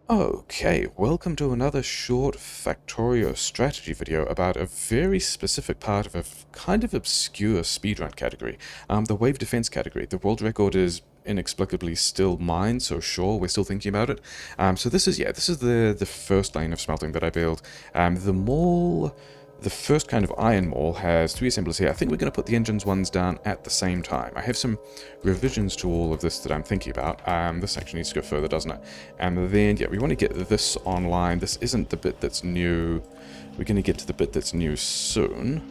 Okay, welcome to another short Factorio strategy video about a very specific part of a kind of obscure speedrun category, the wave defense category. The world record is inexplicably still mine, so sure, we're still thinking about it. So this is the first lane of smelting that I build. The mall, the first kind of iron mall has three assemblers here. I think we're going to put the engines ones down at the same time. I have some revisions to all of this that I'm thinking about. This actually needs to go further, doesn't it? And then, yeah, we want to get this online. This isn't the bit that's new. We're going to get to the bit that's new soon.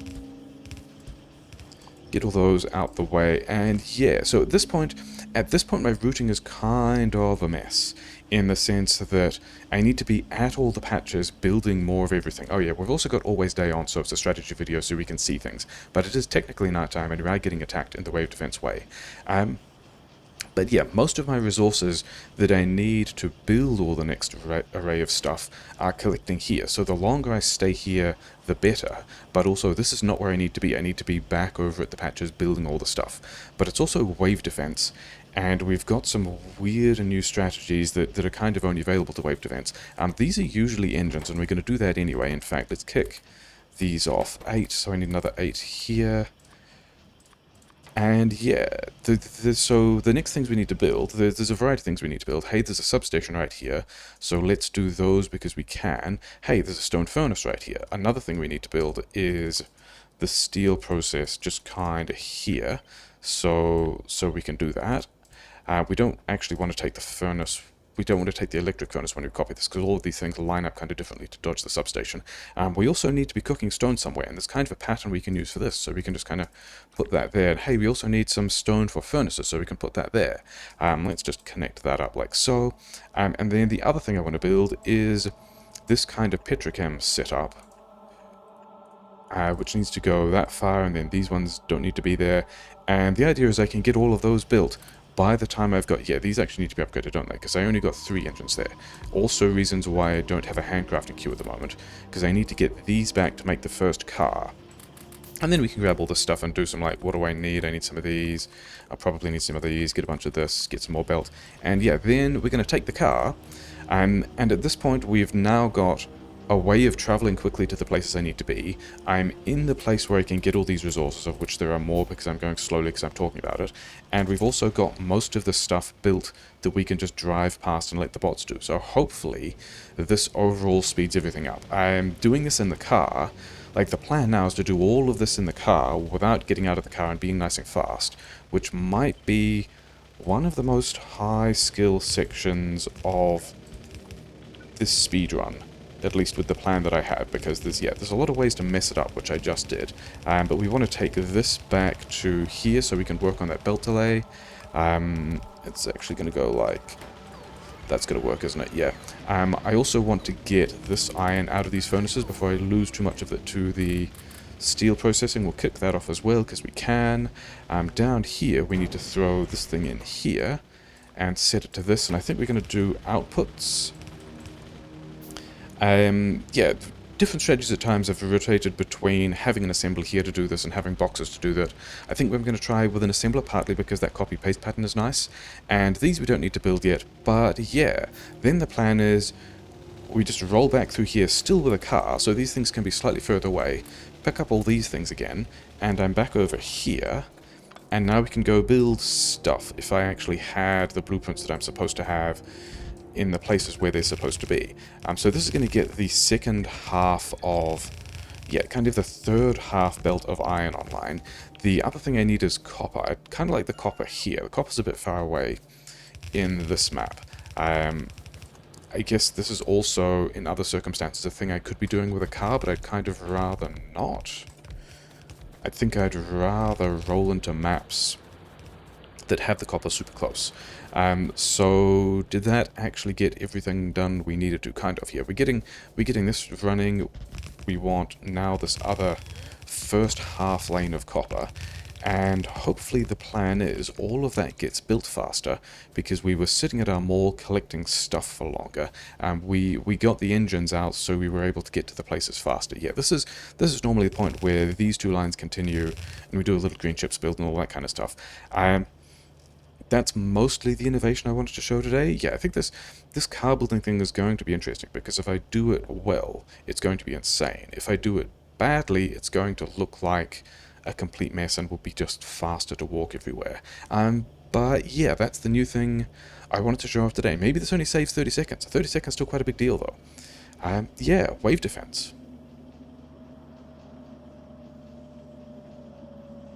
Get all those out the way. And yeah, so at this point, my routing is kind of a mess, in the sense that I need to be at all the patches building more of everything. Oh yeah, we've also got always day on, so it's a strategy video so we can see things. But it is technically nighttime and we are getting attacked in the wave defense way. But yeah, most of my resources that I need to build all the next array of stuff are collecting here. So the longer I stay here, the better. But also, this is not where I need to be. I need to be back over at the patches building all the stuff. But it's also wave defense, and we've got some weird and new strategies that are kind of only available to wave defense. These are usually engines, and we're going to do that anyway. In fact, let's kick these off. 8, so I need another 8 here. And yeah, so the next things we need to build, there's a variety of things we need to build. Hey, there's a substation right here, so let's do those because we can. Hey, there's a stone furnace right here. Another thing we need to build is the steel process just kind of here, so we can do that. We don't actually want to take the furnace. We don't want to take the electric furnace when we copy this, because all of these things line up kind of differently to dodge the substation. We also need to be cooking stone somewhere, and there's kind of a pattern we can use for this, so we can just kind of put that there. And hey, we also need some stone for furnaces, so we can put that there. Let's just connect that up like so. And then the other thing I want to build is this kind of petrochem setup, which needs to go that far, and then these ones don't need to be there. And the idea is I can get all of those built by the time I've got... Yeah, these actually need to be upgraded, don't they? Because I only got 3 engines there. Also reasons why I don't have a handcrafting queue at the moment, because I need to get these back to make the first car. And then we can grab all this stuff and do some, like, what do I need? I need some of these. I'll probably need some of these, get a bunch of this, get some more belt. And yeah, then we're going to take the car. And at this point, we've now got a way of traveling quickly to the places I need to be. I'm in the place where I can get all these resources, of which there are more because I'm going slowly because I'm talking about it. And we've also got most of the stuff built that we can just drive past and let the bots do. So hopefully this overall speeds everything up. I'm doing this in the car. Like, the plan now is to do all of this in the car without getting out of the car and being nice and fast, which might be one of the most high skill sections of this speedrun. At least with the plan that I have, because there's a lot of ways to mess it up, which I just did. But we want to take this back to here so we can work on that belt delay. It's actually going to go like... That's going to work, isn't it? Yeah. I also want to get this iron out of these furnaces before I lose too much of it to the steel processing. We'll kick that off as well, because we can. Down here, we need to throw this thing in here and set it to this, and I think we're going to do outputs. Yeah, different strategies at times have rotated between having an assembler here to do this and having boxes to do that. I think we're going to try with an assembler, partly because that copy-paste pattern is nice, and these we don't need to build yet, but yeah, then the plan is we just roll back through here still with a car, so these things can be slightly further away, pick up all these things again, and I'm back over here, and now we can go build stuff if I actually had the blueprints that I'm supposed to have in the places where they're supposed to be. So this is going to get the second half of, yeah, kind of the third half belt of iron online. The other thing I need is copper. I kind of like the copper here. The copper's a bit far away in this map. I guess this is also, in other circumstances, a thing I could be doing with a car, but I'd kind of rather not. I think I'd rather roll into maps that have the copper super close. So did that actually get everything done we needed to? Kind of, yeah. We're getting this running. We want now this other first half lane of copper, and hopefully the plan is all of that gets built faster, because we were sitting at our mall collecting stuff for longer. We got the engines out, so we were able to get to the places faster. Yeah, this is normally the point where these two lines continue, and we do a little green chips build and all that kind of stuff. that's mostly the innovation I wanted to show today. Yeah, I think this car building thing is going to be interesting, because if I do it well, it's going to be insane. If I do it badly, it's going to look like a complete mess and will be just faster to walk everywhere. But yeah, that's the new thing I wanted to show off today. Maybe this only saves 30 seconds. 30 seconds is still quite a big deal, though. Yeah, wave defense.